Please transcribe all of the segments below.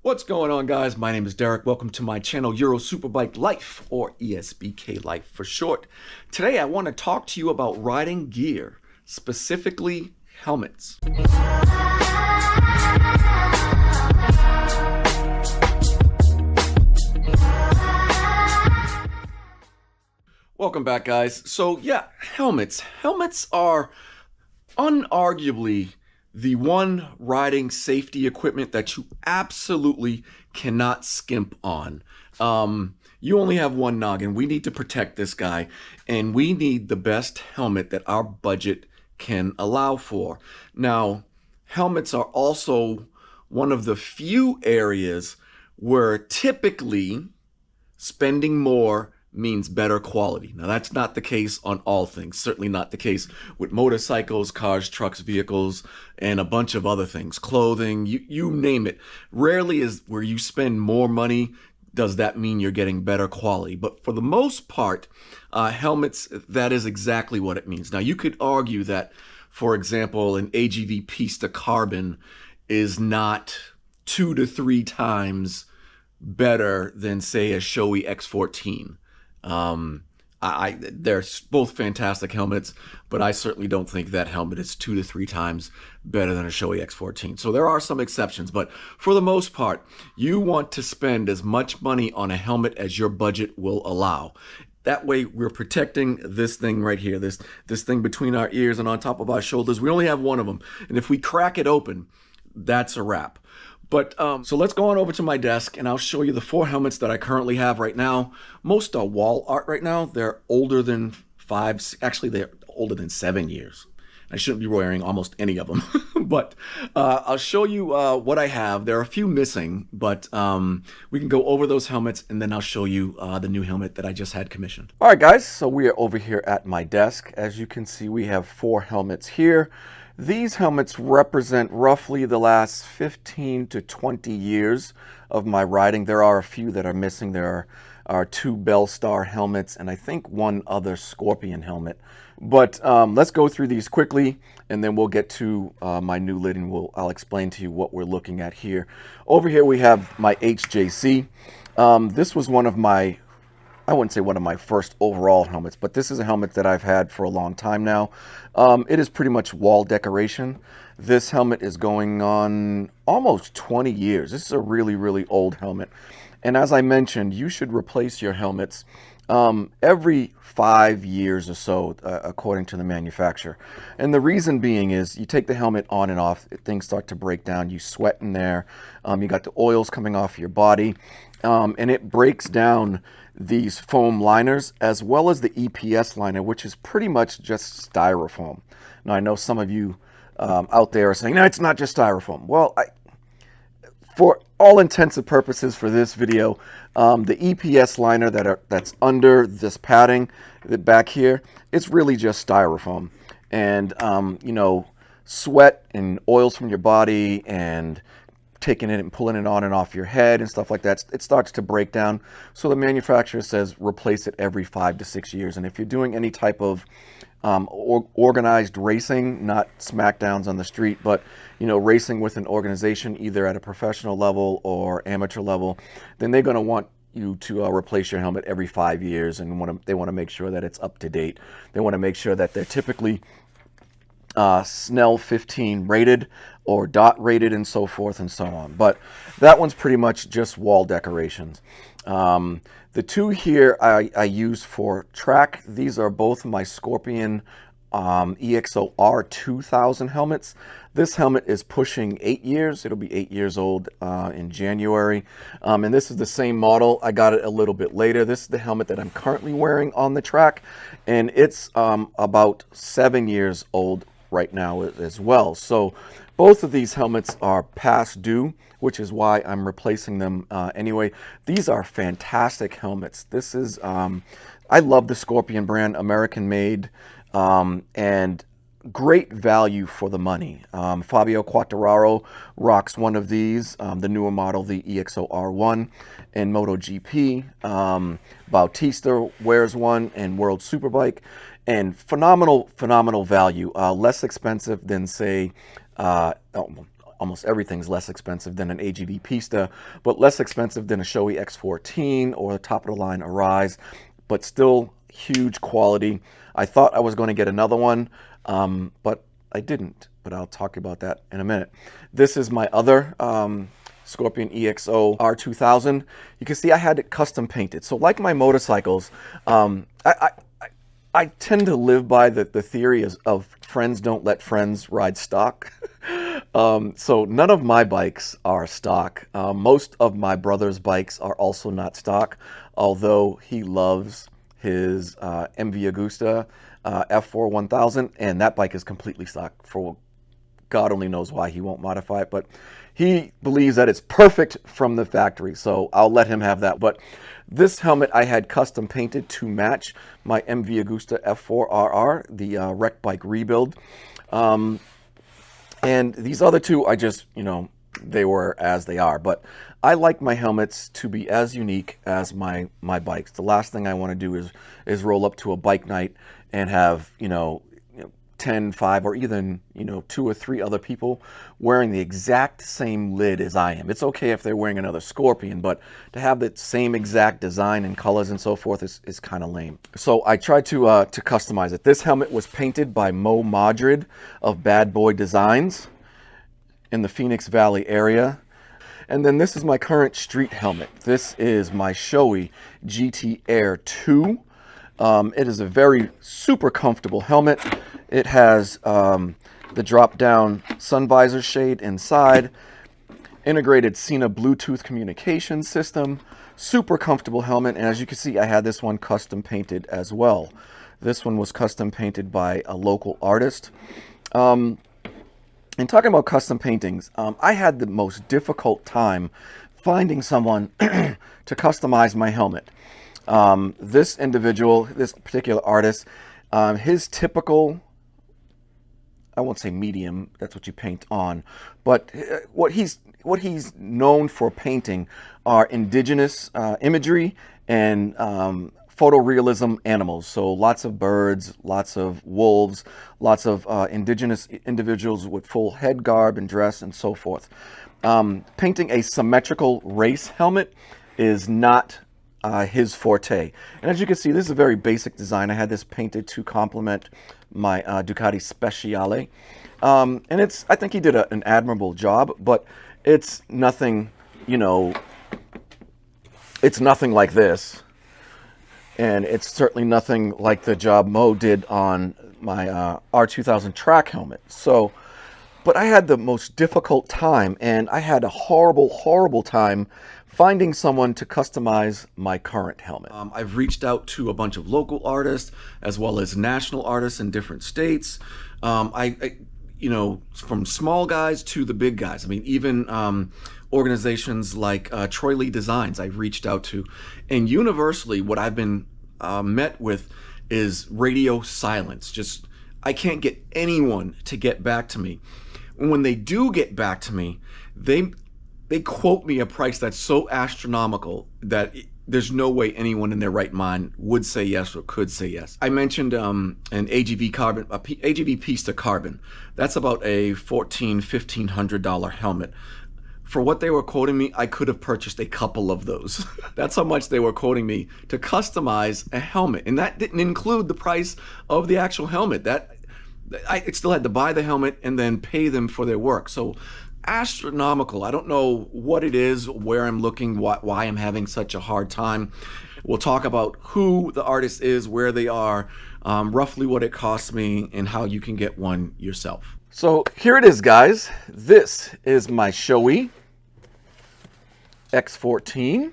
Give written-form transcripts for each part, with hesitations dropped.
What's going on, guys? My name is Derek. Welcome to my channel, Euro Superbike Life, or ESBK Life for short. Today I want to talk to you about riding gear, specifically helmets. Welcome back, guys. So yeah, helmets. Helmets are unarguably the one riding safety equipment that you absolutely cannot skimp on. You only have one noggin. We need to protect this guy, and we need the best helmet that our budget can allow for. Now, helmets are also one of the few areas where typically spending more means better quality. Now, that's not the case on all things. Certainly not the case with motorcycles, cars, trucks, vehicles, and a bunch of other things. Clothing, you name it. Rarely is where you spend more money does that mean you're getting better quality. But for the most part, helmets, that is exactly what it means. Now, you could argue that, for example, an AGV Pista Carbon is not 2 to 3 times better than, say, a Shoei X-14. They're both fantastic helmets, but I certainly don't think that helmet is 2 to 3 times better than a Shoei X-14. So there are some exceptions, but for the most part, you want to spend as much money on a helmet as your budget will allow. That way, we're protecting this thing right here, this thing between our ears and on top of our shoulders. We only have one of them, and if we crack it open, that's a wrap. But so let's go on over to my desk and I'll show you the 4 helmets that I currently have right now. Most are wall art right now. They're older than 5, actually they're older than 7 years. I shouldn't be wearing almost any of them, but I'll show you what I have. There are a few missing, but we can go over those helmets and then I'll show you the new helmet that I just had commissioned. All right, guys, so we are over here at my desk. As you can see, we have 4 helmets here. These helmets represent roughly the last 15 to 20 years of my riding. There are a few that are missing. There are 2 Bellstar helmets and I think 1 other Scorpion helmet. But let's go through these quickly and then we'll get to my new lid and I'll explain to you what we're looking at here. Over here we have my HJC. This was one of my, I wouldn't say one of my first overall helmets, but this is a helmet that I've had for a long time now. It is pretty much wall decoration. This helmet is going on almost 20 years. This is a really, really old helmet. And as I mentioned, you should replace your helmets every 5 years or so, according to the manufacturer. And the reason being is you take the helmet on and off, things start to break down, you sweat in there, you got the oils coming off your body, and it breaks down these foam liners as well as the EPS liner, which is pretty much just styrofoam. Now I know some of you out there are saying, no, it's not just styrofoam. Well, for all intents and purposes for this video, the EPS liner that's under this padding back here, it's really just styrofoam. And you know, sweat and oils from your body and taking it and pulling it on and off your head and stuff like that, it starts to break down. So the manufacturer says replace it every 5 to 6 years. And if you're doing any type of organized racing, not smackdowns on the street, but you know, racing with an organization either at a professional level or amateur level, then they're going to want you to replace your helmet every 5 years, and they want to make sure that it's up to date. They want to make sure that they're typically Snell 15 rated or DOT rated and so forth and so on. But that one's pretty much just wall decorations. The 2 here I use for track. These are both my Scorpion EXO-R 2000 helmets. This helmet is pushing 8 years. It'll be 8 years old in January. And this is the same model. I got it a little bit later. This is the helmet that I'm currently wearing on the track. And it's about 7 years old right now as well. So both of these helmets are past due, which is why I'm replacing them anyway. These are fantastic helmets. This is, I love the Scorpion brand, American made, and great value for the money. Fabio Quartararo rocks one of these, the newer model, the EXO-R1 in MotoGP. Bautista wears one in World Superbike, and phenomenal value. Less expensive than, say, almost everything's less expensive than an AGV Pista, but less expensive than a Shoei X-14 or the top-of-the-line Arise, but still huge quality. I thought I was going to get another one, but I didn't, but I'll talk about that in a minute. This is my other Scorpion EXO R2000. You can see I had it custom painted. So like my motorcycles, I tend to live by the theory of friends don't let friends ride stock. So none of my bikes are stock. Most of my brother's bikes are also not stock, although he loves his MV Agusta F4 1000, and that bike is completely stock. For God only knows why he won't modify it, but he believes that it's perfect from the factory, so I'll let him have that. But this helmet I had custom painted to match my MV Agusta F4RR, the Rec Bike rebuild. And these other two, I just, they were as they are. But I like my helmets to be as unique as my bikes. The last thing I want to do is roll up to a bike night and have, 10, 5, or even, 2 or 3 other people wearing the exact same lid as I am. It's okay if they're wearing another Scorpion, but to have the same exact design and colors and so forth is kind of lame. So I tried to customize it. This helmet was painted by Madrid of Bad Boy Designs in the Phoenix Valley area. And then this is my current street helmet. This is my Shoei GT Air 2. It is a very super comfortable helmet. It has the drop-down sun visor shade inside, integrated Sena Bluetooth communication system, super comfortable helmet, and as you can see, I had this one custom painted as well. This one was custom painted by a local artist. And talking about custom paintings, I had the most difficult time finding someone to customize my helmet. This individual, this particular artist, his typical, I won't say medium, that's what you paint on, but what he's known for painting are indigenous imagery and photorealism animals. So lots of birds, lots of wolves, lots of indigenous individuals with full head garb and dress and so forth. Painting a symmetrical race helmet is not his forte. And as you can see, this is a very basic design. I had this painted to complement my Ducati Speciale. And I think he did an admirable job, but it's nothing, it's nothing like this. And it's certainly nothing like the job Mo did on my R2000 track helmet. So, but I had the most difficult time, and I had a horrible, horrible time finding someone to customize my current helmet. I've reached out to a bunch of local artists as well as national artists in different states. From small guys to the big guys. I mean, even organizations like Troy Lee Designs I've reached out to. And universally, what I've been met with is radio silence. Just, I can't get anyone to get back to me. And when they do get back to me, they quote me a price that's so astronomical that there's no way anyone in their right mind would say yes or could say yes. I mentioned an AGV Pista Carbon. That's about a $1,400-$1,500 helmet. For what they were quoting me, I could have purchased a couple of those. That's how much they were quoting me to customize a helmet. And that didn't include the price of the actual helmet. I still had to buy the helmet and then pay them for their work. So astronomical. I don't know what it is, where I'm looking, why I'm having such a hard time. We'll talk about who the artist is, where they are, roughly what it costs me, and how you can get one yourself. So here it is, guys. This is my Shoei X-14,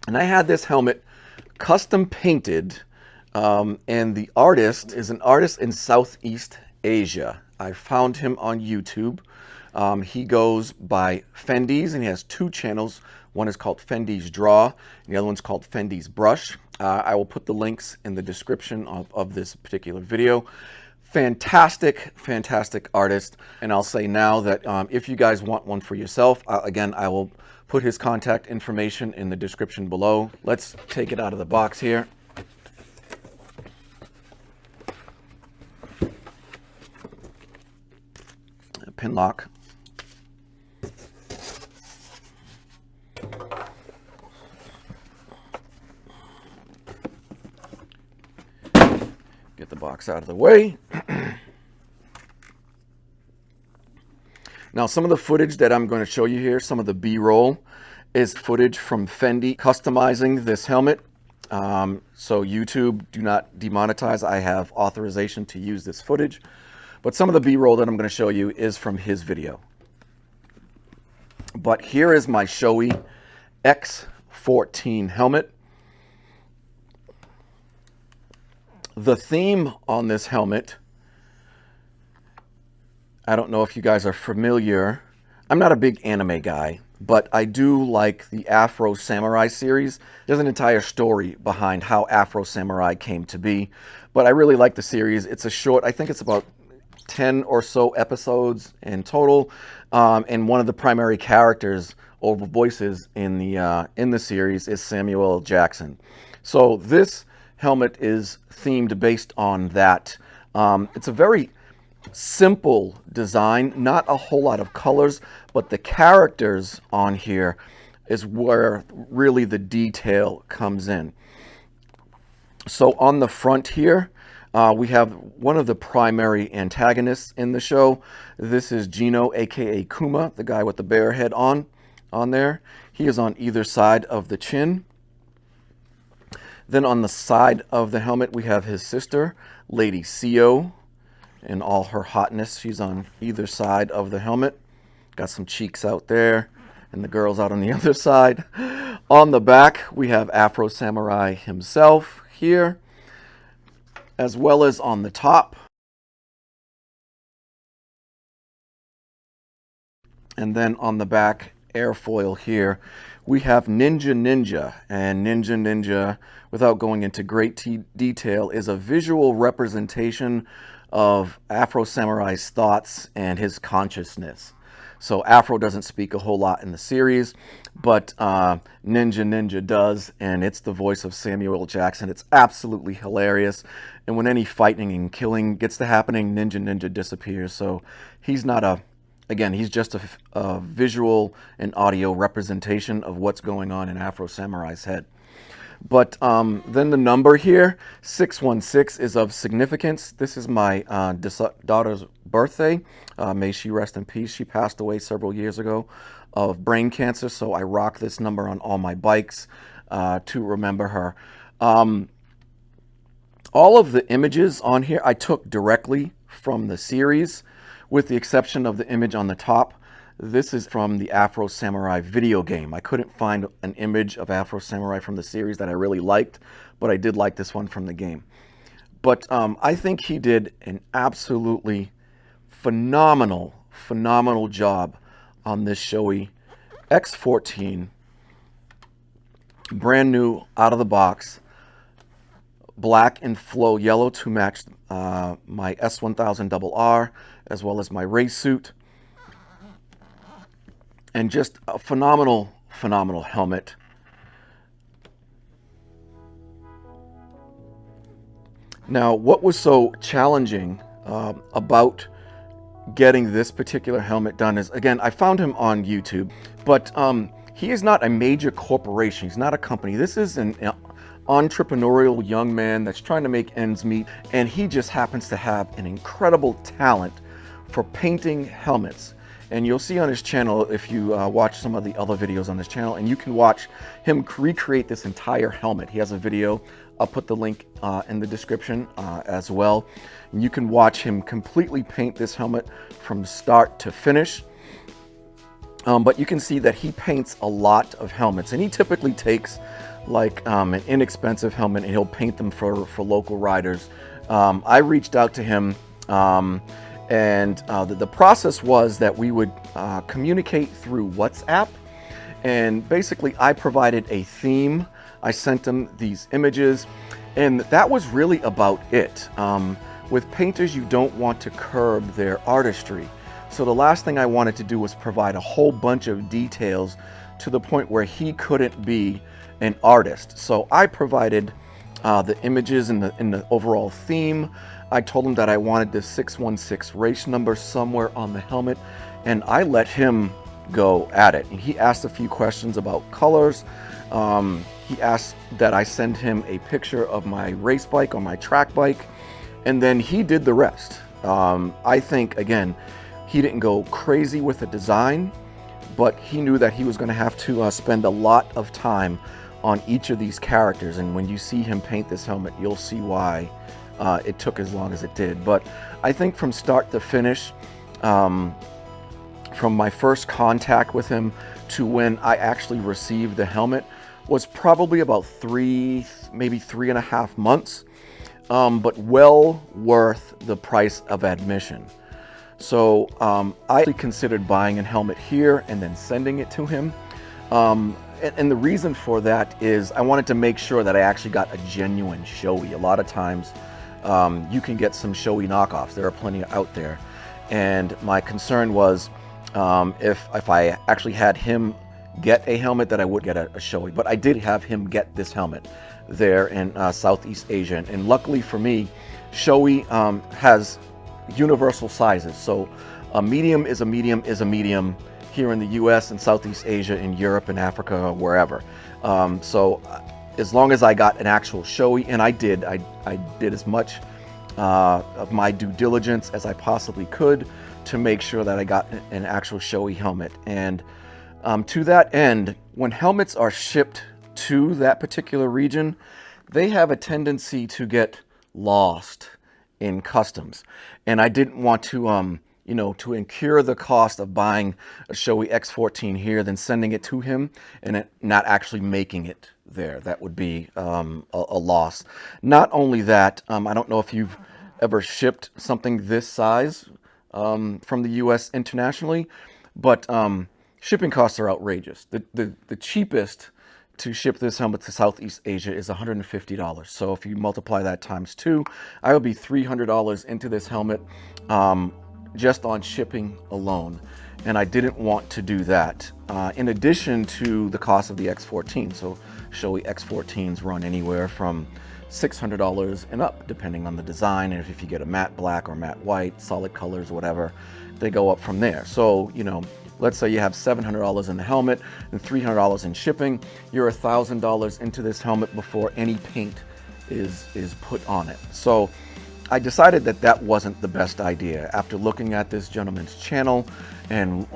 and I had this helmet custom painted, and the artist is an artist in Southeast Asia. I found him on YouTube. He goes by Fendyz, and he has 2 channels. One is called Fendyz Draw, and the other one's called Fendyz Brush. I will put the links in the description of this particular video. Fantastic, fantastic artist. And I'll say now that if you guys want one for yourself, again, I will put his contact information in the description below. Let's take it out of the box here. Pin lock. box out of the way. Now, some of the footage that I'm going to show you here, some of the B-roll, is footage from Fendyz customizing this helmet. So YouTube, do not demonetize. I have authorization to use this footage. But some of the B-roll that I'm going to show you is from his video. But here is my Shoei X-14 helmet. The theme on this helmet, I don't know if you guys are familiar. I'm not a big anime guy, but I do like the Afro Samurai series. There's an entire story behind how Afro Samurai came to be, but I really like the series. It's a short, I think it's about 10 or so episodes in total, and one of the primary characters or voices in the series is Samuel L. Jackson. So this helmet is themed based on that. It's a very simple design, not a whole lot of colors, but the characters on here is where really the detail comes in. So on the front here, we have one of the primary antagonists in the show. This is Gino, aka Kuma, the guy with the bear head on there. He is on either side of the chin. Then on the side of the helmet, we have his sister, Lady Sio, in all her hotness. She's on either side of the helmet. Got some cheeks out there, and the girl's out on the other side. On the back, we have Afro Samurai himself here, as well as on the top. And then on the back airfoil here, we have Ninja. And Ninja, without going into great detail, is a visual representation of Afro Samurai's thoughts and his consciousness. So Afro doesn't speak a whole lot in the series, but Ninja does, and it's the voice of Samuel L. Jackson. It's absolutely hilarious. And when any fighting and killing gets to happening, Ninja disappears. So he's not a, again, he's just a visual and audio representation of what's going on in Afro Samurai's head. But then the number here, 616, is of significance. This is my daughter's birthday. May she rest in peace. She passed away several years ago of brain cancer, so I rock this number on all my bikes to remember her. All of the images on here I took directly from the series, with the exception of the image on the top. This is from the Afro Samurai video game. I couldn't find an image of Afro Samurai from the series that I really liked, but I did like this one from the game. But I think he did an absolutely phenomenal job on this Shoei X-14. Brand new, out of the box. Black and flow yellow to match my S1000RR, as well as my race suit. And just a phenomenal helmet. Now, what was so challenging about getting this particular helmet done is, again, I found him on YouTube, but he is not a major corporation. He's not a company. This is an entrepreneurial young man that's trying to make ends meet, and he just happens to have an incredible talent for painting helmets. And you'll see on his channel, if you watch some of the other videos on his channel, and you can watch him recreate this entire helmet. He has a video. I'll put the link in the description as well. And you can watch him completely paint this helmet from start to finish. But you can see that he paints a lot of helmets, and he typically takes like an inexpensive helmet and he'll paint them for local riders. I reached out to him, and the process was that we would communicate through WhatsApp, and basically I provided a theme. I sent him these images, and that was really about it. With painters, you don't want to curb their artistry. So the last thing I wanted to do was provide a whole bunch of details to the point where he couldn't be an artist. So I provided the images and the overall theme. I told him that I wanted the 616 race number somewhere on the helmet, and I let him go at it. And he asked a few questions about colors. He asked that I send him a picture of my race bike or my track bike, and then he did the rest. I think, again, he didn't go crazy with the design, but he knew that he was going to have to spend a lot of time on each of these characters. And when you see him paint this helmet, you'll see why it took as long as it did. But I think from start to finish, from my first contact with him to when I actually received the helmet, was probably about maybe 3.5 months, but well worth the price of admission. So I considered buying a helmet here and then sending it to him. And the reason for that is I wanted to make sure that I actually got a genuine Shoei. A lot of times you can get some Shoei knockoffs. There are plenty out there. And my concern was if I actually had him get a helmet, that I would get a Shoei. But I did have him get this helmet there in Southeast Asia. And luckily for me, Shoei has universal sizes. So a medium is a medium is a medium here in the US and Southeast Asia, in Europe and Africa, or wherever. So as long as I got an actual Shoei, and I did as much of my due diligence as I possibly could to make sure that I got an actual Shoei helmet. And to that end, when helmets are shipped to that particular region, they have a tendency to get lost in customs. And I didn't want to, to incur the cost of buying a Shoei X-14 here, then sending it to him and it not actually making it there. That would be a loss. Not only that, I don't know if you've ever shipped something this size from the US internationally, but shipping costs are outrageous. The cheapest to ship this helmet to Southeast Asia is $150. So if you multiply that times 2, I would be $300 into this helmet just on shipping alone. And I didn't want to do that. In addition to the cost of the X-14. So Shoei X-14s run anywhere from $600 and up, depending on the design. And if you get a matte black or matte white, solid colors, whatever, they go up from there. So, let's say you have $700 in the helmet and $300 in shipping. You're $1,000 into this helmet before any paint is put on it. So I decided that that wasn't the best idea. After looking at this gentleman's channel and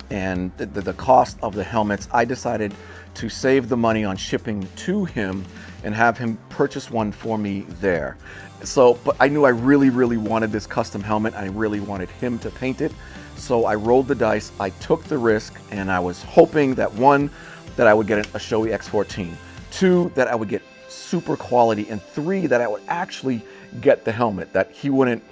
the cost of the helmets, I decided to save the money on shipping to him and have him purchase one for me there. So, but I knew I really, really wanted this custom helmet. I really wanted him to paint it. So I rolled the dice, I took the risk, and I was hoping that 1, that I would get a Shoei X-14, 2, that I would get super quality, and 3, that I would actually get the helmet, that he wouldn't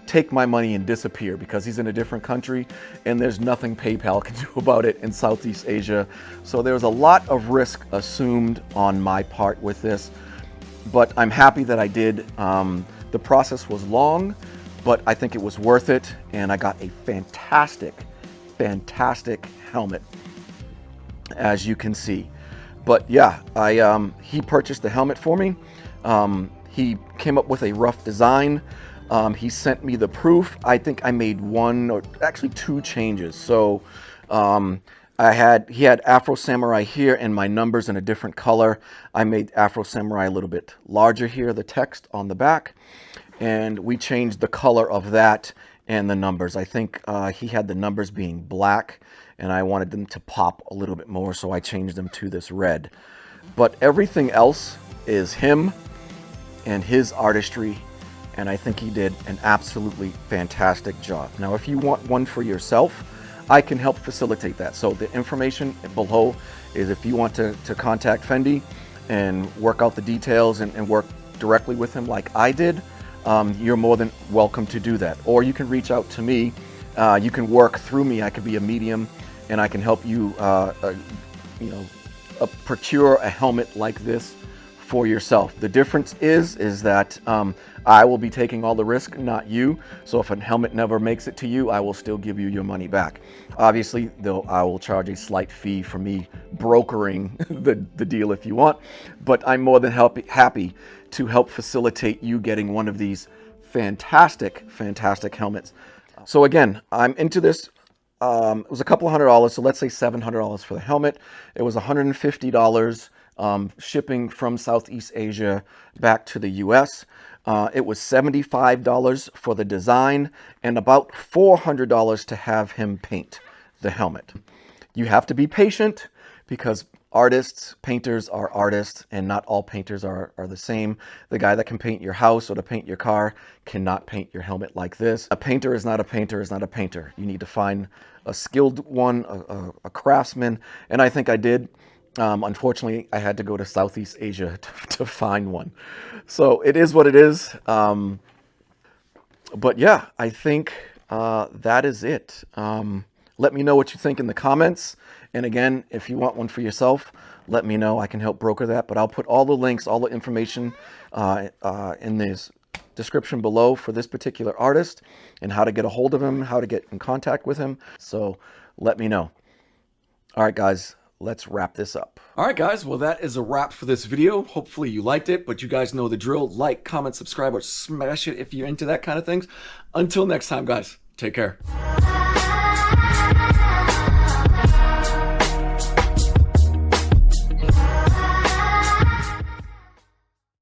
take my money and disappear because he's in a different country and there's nothing PayPal can do about it in Southeast Asia. So there was a lot of risk assumed on my part with this, but I'm happy that I did. The process was long, but I think it was worth it, and I got a fantastic, fantastic helmet, as you can see. But yeah, he purchased the helmet for me. He came up with a rough design. He sent me the proof. I think I made 1 or actually 2 changes. So he had Afro Samurai here and my numbers in a different color. I made Afro Samurai a little bit larger here, the text on the back. And we changed the color of that and the numbers. I think he had the numbers being black and I wanted them to pop a little bit more, so I changed them to this red. But everything else is him and his artistry, and I think he did an absolutely fantastic job. Now, if you want one for yourself, I can help facilitate that. So the information below is if you want to contact Fendy and work out the details and work directly with him like I did, you're more than welcome to do that. Or you can reach out to me. You can work through me. I could be a medium, and I can help you, procure a helmet like this for yourself. The difference is that I will be taking all the risk, not you. So if a helmet never makes it to you, I will still give you your money back. Obviously, though, I will charge a slight fee for me brokering the deal if you want, but I'm more than happy to help facilitate you getting one of these fantastic, fantastic helmets. So again, I'm into this. It was a couple $100, so let's say $700 for the helmet. It was $150 shipping from Southeast Asia back to the US. It was $75 for the design and about $400 to have him paint the helmet. You have to be patient because painters are artists, and not all painters are the same. The guy that can paint your house or to paint your car cannot paint your helmet like this. A painter is not a painter is not a painter. You need to find a skilled one, a craftsman, and I think I did. Unfortunately, I had to go to Southeast Asia to find one. So it is what it is. But yeah, I think that is it. Let me know what you think in the comments. And again, if you want one for yourself, let me know. I can help broker that. But I'll put all the links, all the information in this description below for this particular artist and how to get a hold of him, how to get in contact with him. So let me know. All right, guys, let's wrap this up. All right, guys. Well, that is a wrap for this video. Hopefully you liked it, but you guys know the drill. Like, comment, subscribe, or smash it if you're into that kind of things. Until next time, guys, take care.